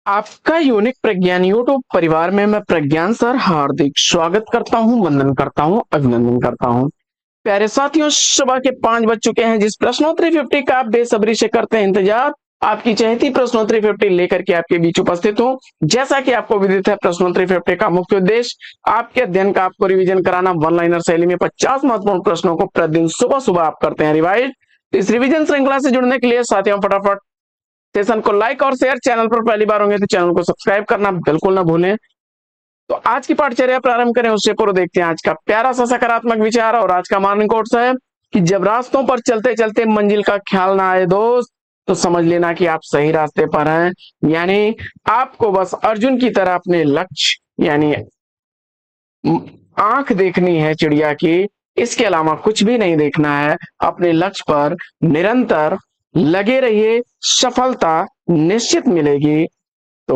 आपका यूनिक प्रज्ञान यूट्यूब परिवार में मैं प्रज्ञान सर हार्दिक स्वागत करता हूं, वंदन करता हूं, अभिनंदन करता हूं। प्यारे साथियों, सुबह के 5 बज चुके हैं। जिस प्रश्नोत्तरी 50 का आप बेसब्री से करते हैं इंतजार, आपकी चहेती प्रश्नोत्तरी 50 लेकर के आपके बीच उपस्थित हूं। जैसा कि आपको विदित है, प्रश्नोत्तरी 50 का मुख्य उद्देश्य आपके अध्ययन का आपको रिवीजन कराना। वन लाइनर शैली में 50 महत्वपूर्ण प्रश्नों को प्रतिदिन सुबह सुबह आप करते हैं रिवाइज। इस रिवीजन श्रृंखला से जुड़ने के लिए साथियों फटाफट सेशन को लाइक और शेयर, चैनल पर पहली बार होंगे तो चैनल को सब्सक्राइब करना बिल्कुल ना भूलें। तो आज की पाठचर्या प्रारंभ करें उससे पूर्व देखते हैं आज का प्यारा सा सकारात्मक विचार। और आज का मॉर्निंग कोट्स है कि जब रास्तों पर चलते चलते मंजिल का ख्याल ना आए दोस्त, तो समझ लेना कि आप सही रास्ते पर हैं। यानी आपको बस अर्जुन की तरह अपने लक्ष्य यानी आंख देखनी है चिड़िया की, इसके अलावा कुछ भी नहीं देखना है। अपने लक्ष्य पर निरंतर लगे रहिए, सफलता निश्चित मिलेगी। तो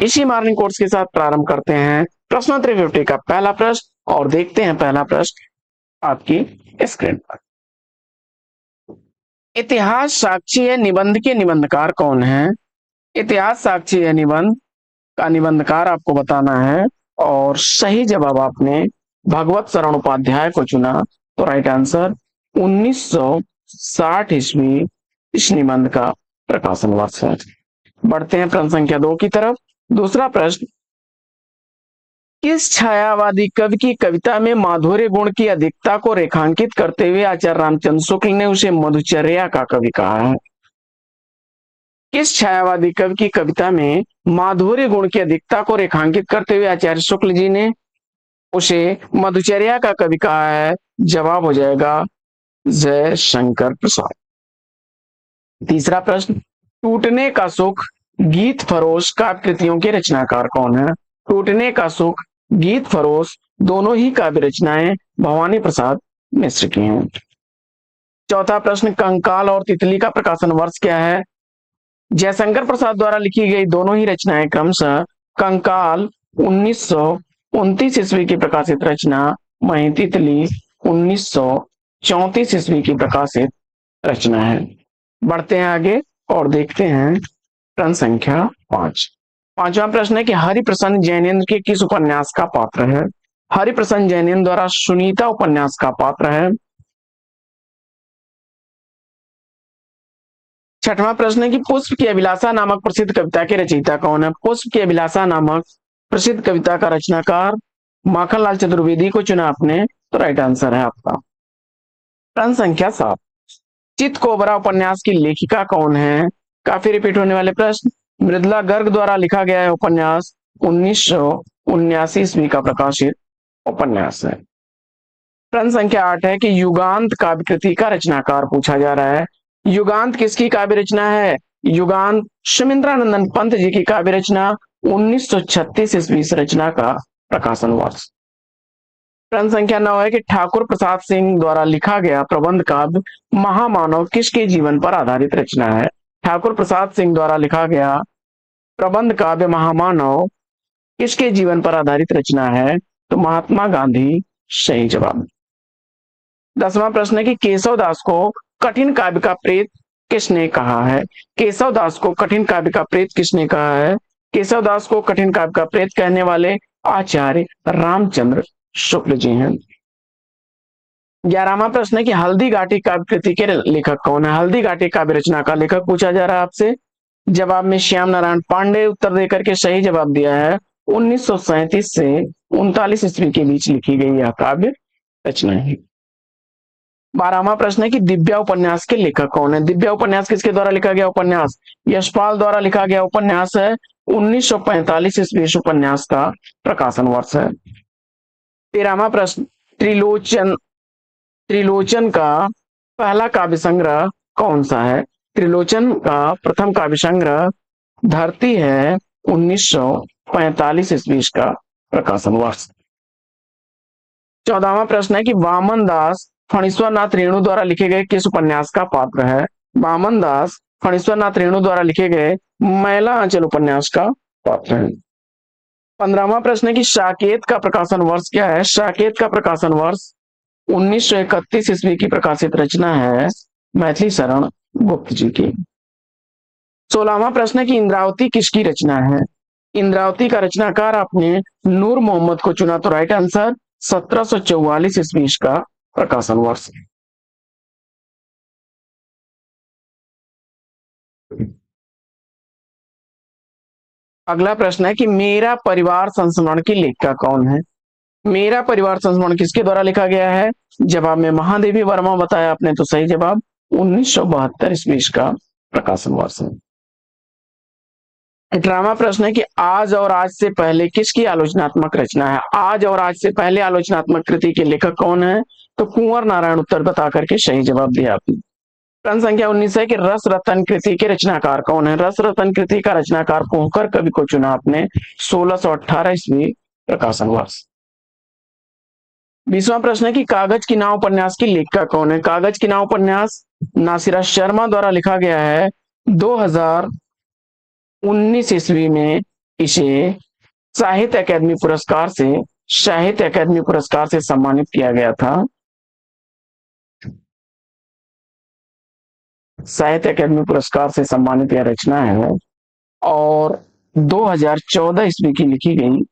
इसी मॉर्निंग कोर्स के साथ प्रारंभ करते हैं प्रश्नोत्तरी 50 का पहला प्रश्न और देखते हैं पहला प्रश्न आपकी स्क्रीन पर। इतिहास साक्षी है निबंध के निबंधकार कौन है? इतिहास साक्षी है निबंध का निबंधकार आपको बताना है और सही जवाब आपने भगवत शरण उपाध्याय को चुना। तो राइट आंसर 1960 ईस्वी इस निबंध का प्रकाशन वर्ष है। बढ़ते हैं प्रश्न संख्या 2 की तरफ। दूसरा प्रश्न, किस छायावादी कवि की कविता में माधुर्य गुण की अधिकता को रेखांकित करते हुए आचार्य रामचंद्र शुक्ल ने उसे मधुचर्या का कवि कहा है? किस छायावादी कवि की कविता में माधुर्य गुण की अधिकता को रेखांकित करते हुए आचार्य शुक्ल जी ने उसे मधुचर्या का कवि कहा है? जवाब हो जाएगा जय शंकर प्रसाद। तीसरा प्रश्न, टूटने का सुख गीत फरोश काव्य कृतियों के रचनाकार कौन है? टूटने का सुख गीत फरोश दोनों ही काव्य रचनाएं भवानी प्रसाद मिश्र की हैं। चौथा प्रश्न, कंकाल और तितली का प्रकाशन वर्ष क्या है? जयशंकर प्रसाद द्वारा लिखी गई दोनों ही रचनाएं क्रमशः कंकाल 1929 ईस्वी की प्रकाशित रचना, वहीं तितली 1934 ईस्वी की प्रकाशित रचना है। बढ़ते हैं आगे और देखते हैं प्रश्न संख्या 5। पांचवा प्रश्न है कि हरिप्रसन्न जैनेन्द्र के किस उपन्यास का पात्र है? हरिप्रसन्न जैनेन्द्र द्वारा सुनीता उपन्यास का पात्र है। छठवां प्रश्न है कि पुष्प की अभिलाषा नामक प्रसिद्ध कविता के रचयिता कौन है? पुष्प की अभिलाषा नामक प्रसिद्ध कविता का रचनाकार माखनलाल चतुर्वेदी को चुना आपने। तो राइट आंसर है आपका। प्रश्न संख्या 7, चित कोबरा उपन्यास की लेखिका कौन है? काफी रिपीट होने वाले प्रश्न। मृदुला गर्ग द्वारा लिखा गया है उपन्यास, 1979 ईस्वी का प्रकाशित उपन्यास है। प्रश्न संख्या 8 है कि युगांत काव्य कृति का रचनाकार पूछा जा रहा है। युगांत किसकी काव्य रचना है? युगांत सुमिंद्रानंदन पंत जी की काव्य रचना, 1936 ईस्वी रचना का प्रकाशन वर्ष। प्रश्न संख्या 9 है कि ठाकुर प्रसाद सिंह द्वारा लिखा गया प्रबंध काव्य महामानव किसके जीवन पर आधारित रचना है? ठाकुर प्रसाद सिंह द्वारा लिखा गया प्रबंध काव्य महामानव किसके जीवन पर आधारित रचना है? तो महात्मा गांधी सही जवाब। 10वां प्रश्न है कि केशव दास को कठिन काव्य का प्रेत किसने कहा है? केशव दास को कठिन काव्य का प्रेत किसने कहा है? केशव दास को कठिन काव्य का प्रेत कहने वाले आचार्य रामचंद्र शुक्ल जी हैं। 11वां प्रश्न है कि हल्दी घाटी काव्य कृति के लेखक कौन है? हल्दी घाटी काव्य रचना का लेखक पूछा जा रहा है आपसे। जवाब में श्याम नारायण पांडे उत्तर देकर के सही जवाब दिया है। 1937 से 39 ईस्वी के बीच लिखी गई यह काव्य रचना है। 12वां प्रश्न है कि दिव्या उपन्यास के लेखक कौन है? दिव्या उपन्यास किसके द्वारा लिखा गया उपन्यास? यशपाल द्वारा लिखा गया उपन्यास है। 1945 ईस्वी इस उपन्यास का प्रकाशन वर्ष है। 13वां प्रश्न, त्रिलोचन त्रिलोचन का पहला काव्य संग्रह कौन सा है? त्रिलोचन का प्रथम काव्य संग्रह धरती है, 1945 ईस्वी का प्रकाशन वर्ष। 14वां प्रश्न है कि वामन दास फणीश्वर नाथ रेणु द्वारा लिखे गए किस उपन्यास का पात्र है? वामन दास फणीश्वर नाथ रेणु द्वारा लिखे गए मैला आंचल उपन्यास का पात्र है। 15वां प्रश्न है कि साकेत का प्रकाशन वर्ष क्या है? साकेत का प्रकाशन वर्ष 1931 ईस्वी की प्रकाशित रचना है मैथिली शरण गुप्त जी की। 16वां प्रश्न है कि इंद्रावती किसकी रचना है? इंद्रावती का रचनाकार आपने नूर मोहम्मद को चुना, तो राइट आंसर 1744 ईस्वी का प्रकाशन वर्ष। अगला प्रश्न है कि मेरा परिवार संस्मरण की लेखिका कौन है? मेरा परिवार संस्मरण किसके द्वारा लिखा गया है? जवाब में महादेवी वर्मा बताया आपने, तो सही जवाब 1972 ईस्वी का प्रकाशन वर्ष है। 18वां प्रश्न है कि आज और आज से पहले किसकी आलोचनात्मक रचना है? आज और आज से पहले आलोचनात्मक कृति के लेखक कौन है? तो कुंवर नारायण उत्तर बता करके सही जवाब दिया आपने। प्रश्न संख्या 19 है कि रस रतन कृति के रचनाकार कौन है? रस रतन कृति का रचनाकार पोहकर कवि को चुना आपने, 1618 ईस्वी प्रकाशन वर्ष। 20वां प्रश्न है कि कागज की नाव उपन्यास की लेखिका कौन है? कागज की नाव उपन्यास नासिरा शर्मा द्वारा लिखा गया है। 2019 ईस्वी में इसे साहित्य अकादमी पुरस्कार से सम्मानित किया गया था। साहित्य अकादमी पुरस्कार से सम्मानित यह रचना है और 2014 ईस्वी की लिखी गई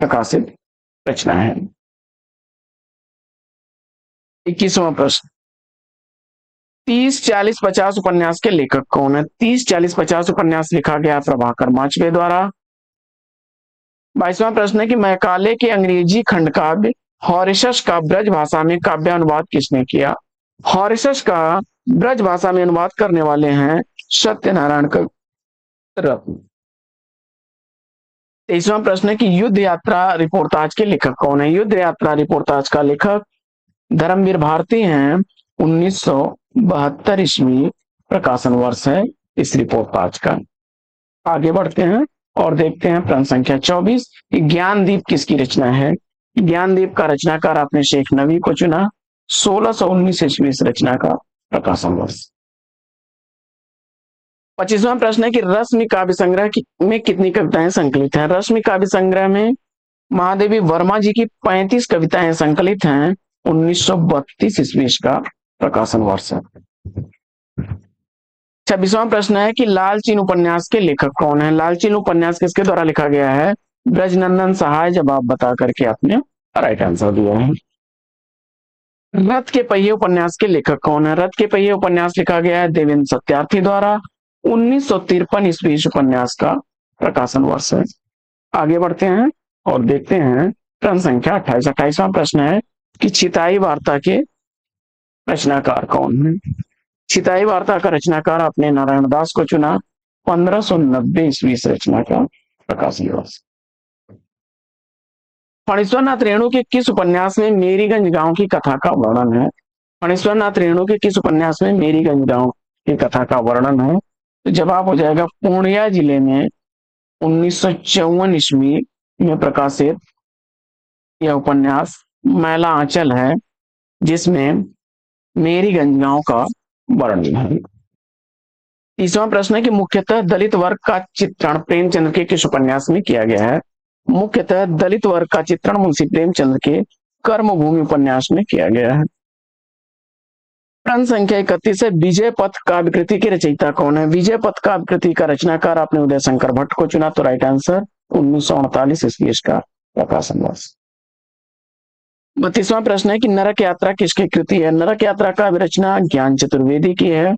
प्रकाशित रचना है। 21वां प्रश्न, 30, 40, 50 उपन्यास के लेखक कौन है? 30, 40, 50 उपन्यास लिखा गया प्रभाकर माचवे द्वारा। 22वां प्रश्न है कि मैकाले के अंग्रेजी खंड काव्य हॉरिशस का ब्रज भाषा में काव्य अनुवाद किसने किया? हॉरिशस का ब्रज भाषा में अनुवाद करने वाले हैं सत्यनारायण रत्न। 23वां प्रश्न है कि युद्ध यात्रा रिपोर्टाज के लेखक कौन है? युद्ध यात्रा रिपोर्टाज का लेखक धर्मवीर भारती हैं। 1972 ईस्वी प्रकाशन वर्ष है इस रिपोर्टाज का। आगे बढ़ते हैं और देखते हैं प्रश्न संख्या 24 कि ज्ञानदीप किसकी रचना है? ज्ञानदीप का रचनाकार आपने शेख नबी को चुना, 1619 ईस्वी इस रचना का प्रकाशन वर्ष। 25वां प्रश्न है कि रश्मि काव्य संग्रह में कितनी कविताएं संकलित हैं? रश्मि काव्य संग्रह में महादेवी वर्मा जी की 35 कविताएं संकलित हैं। 1932 ईस्वी का प्रकाशन वर्ष है। 26वां प्रश्न है कि लालचीन उपन्यास के लेखक कौन है? लालचीन उपन्यास किसके द्वारा लिखा गया है? ब्रजनंदन सहाय जवाब बता करके आपने राइट आंसर दिया है। रथ के पहिए उपन्यास के लेखक कौन है? रथ के पहिए उपन्यास लिखा गया है देवेंद्र सत्यार्थी द्वारा। 1953 ईस्वी उपन्यास का प्रकाशन वर्ष है। आगे बढ़ते हैं और देखते हैं प्रश्न संख्या 28। 28वां प्रश्न है कि छिताई वार्ता के रचनाकार कौन है? छिताई वार्ता का रचनाकार आपने नारायण दास को चुना, 1590 ईस्वी रचना का प्रकाशन वर्ष। फणीश्वरनाथ रेणु के किस उपन्यास में मेरीगंज गांव की कथा का वर्णन है? फणीश्वरनाथ रेणु के किस उपन्यास में मेरीगंज गांव की कथा का वर्णन है? तो जवाब हो जाएगा पूर्णिया जिले में 1954 ईस्वी में प्रकाशित यह उपन्यास मैला आंचल है, जिसमें मेरीगंज गांव का वर्णन है। तीसरा प्रश्न है कि मुख्यतः दलित वर्ग का चित्रण प्रेमचंद्र के किस उपन्यास में किया गया है? मुख्यतः दलित वर्ग का चित्रण मुंशी प्रेमचंद्र के कर्मभूमि उपन्यास में किया गया है। प्रश्न संख्या 31 है विजय पथ काव्य कृति के रचयिता कौन है? विजय पथ काव्य कृति का रचनाकार आपने उदय शंकर भट्ट को चुना, तो राइट आंसर 1948 ईस्वी का प्रकाशन वर्ष। 32वां प्रश्न है कि नरक यात्रा किसकी कृति है? नरक यात्रा का रचना ज्ञान चतुर्वेदी की है।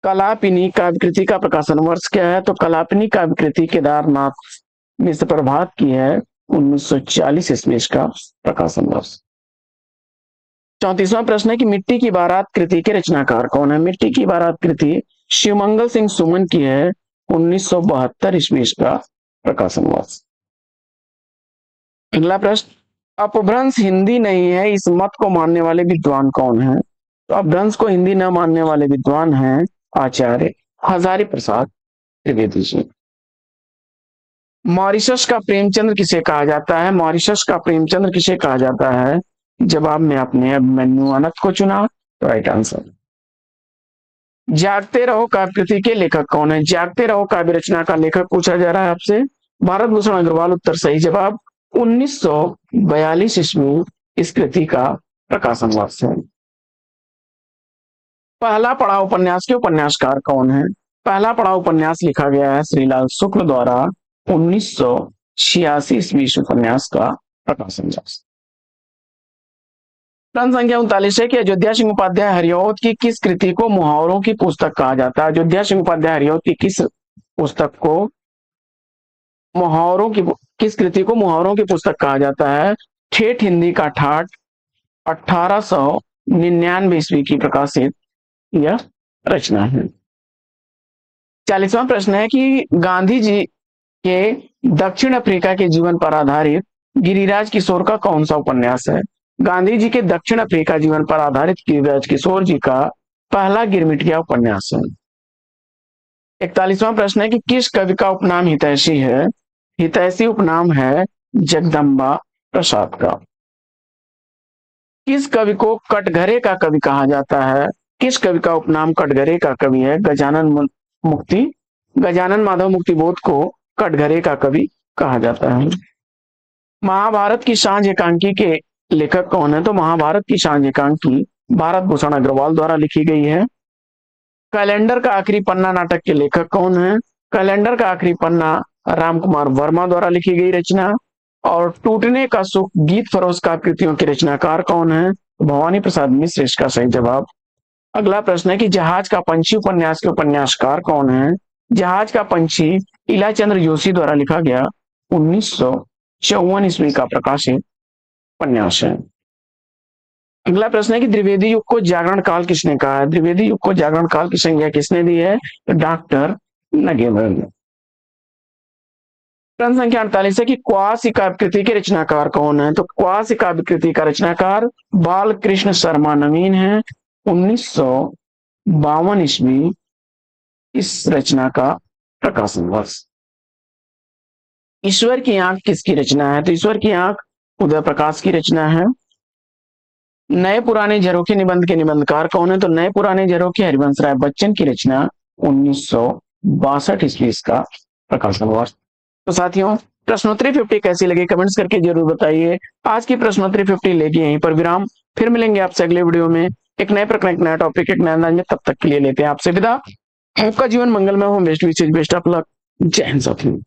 कलापिनी काव्य कृति का प्रकाशन वर्ष क्या है? तो कलापिनी काव्य कृति केदारनाथ मिश्र प्रभात की है, 1940 ईस्वी का प्रकाशन वर्ष। 34वां प्रश्न है कि मिट्टी की बारात कृति के रचनाकार कौन है? मिट्टी की बारात कृति शिवमंगल सिंह सुमन की है, 1972 ईस्वी का प्रकाशन वर्ष। अगला प्रश्न, अपभ्रंश हिंदी नहीं है इस मत को मानने वाले विद्वान कौन है? तो अपभ्रंश को हिंदी न मानने वाले विद्वान हैं आचार्य हजारी प्रसाद त्रिवेदी जी। मॉरिशस का प्रेमचंद्र किसे कहा जाता है? मॉरिशस का प्रेमचंद्र किसे कहा जाता है? जवाब में आपने अभिमन्यु अनंत को चुना, राइट आंसर। जागते रहो काव्य कृति के लेखक कौन है? जागते रहो काव्य रचना का लेखक पूछा जा रहा है आपसे, भारत भूषण अग्रवाल उत्तर सही जवाब। 1942 ईस्वी इस कृति का प्रकाशन वर्ष है। पहला पड़ाव उपन्यास के उपन्यासकार कौन है? पहला पड़ाव उपन्यास लिखा गया है श्रीलाल शुक्ल द्वारा 1986 ईस्वी उपन्यास का प्रकाशन। प्रश्न संख्या 39 है कि अयोध्या सिंह उपाध्याय हरिऔध की किस कृति को मुहावरों की पुस्तक कहा जाता है? अयोध्या सिंह उपाध्याय हरिऔध की किस पुस्तक को मुहावरों की किस कृति को मुहावरों की पुस्तक कहा जाता है? ठेठ हिंदी का ठाठ 1899 ईस्वी की प्रकाशित यह रचना है। 40वां प्रश्न है कि गांधी जी के दक्षिण अफ्रीका के जीवन पर आधारित गिरिराज किशोर का कौन सा उपन्यास है? गांधी जी के दक्षिण अफ्रीका जीवन पर आधारित गिरिराज किशोर जी का पहला गिरमिट गया उपन्यास है। 41वां प्रश्न है कि किस कवि का उपनाम हितैषी है? हितैषी उपनाम है जगदम्बा प्रसाद का। किस कवि को कटघरे का कवि कहा जाता है? किस कवि का उपनाम कटघरे का कवि है? गजानन माधव मुक्तिबोध को कटघरे का कवि कहा जाता है। महाभारत की सांझ एकांकी के लेखक कौन है? तो महाभारत की सांझ एकांकी भारत भूषण अग्रवाल द्वारा लिखी गई है। कैलेंडर का आखिरी पन्ना नाटक के लेखक कौन है? कैलेंडर का आखिरी पन्ना राम कुमार वर्मा द्वारा लिखी गई रचना। और टूटने का सुख गीत फरोज का कृतियों के रचनाकार कौन है? भवानी प्रसाद मिश्र इसका सही जवाब। अगला प्रश्न है कि जहाज का पंछी उपन्यास के उपन्यासकार कौन है? जहाज का पंछी इला चंद्र जोशी द्वारा लिखा गया 1954 ईस्वी का प्रकाशित उपन्यास है। अगला प्रश्न है कि द्विवेदी युग को जागरण काल किसने कहा है? द्विवेदी युग को जागरण काल की संज्ञा किसने दी है? तो डॉक्टर नगेन्द्र ने। प्रश्न संख्या 48 है कि क्वासी काव्य कृति के रचनाकार कौन है? तो क्वासी काव्य कृति का रचनाकार बालकृष्ण शर्मा नवीन है। 1952 ईस्वी इस रचना का प्रकाशन वर्ष। ईश्वर की आंख किसकी रचना है? तो ईश्वर की आंख उदय प्रकाश की रचना है। नए पुराने झरोखे निबंध के निबंधकार कौन है? तो नए पुराने झरोखे हरिवंश राय बच्चन की रचना 1962 ईस्वी इसका प्रकाशन वर्ष। तो साथियों, प्रश्नोत्तरी 50 कैसी लगी कमेंट्स करके जरूर बताइए। आज की प्रश्नोत्तरी 50 लेगी यहीं पर विराम। फिर मिलेंगे आपसे अगले वीडियो में एक नए प्रकरण, एक नया टॉपिक, एक नया अंदाज में। तब तक के लिए लेते हैं आपसे विदा। आपका जीवन मंगलमय हो। बेस्ट विशेष, बेस्ट ऑफ लक। जय हिंद साथियों।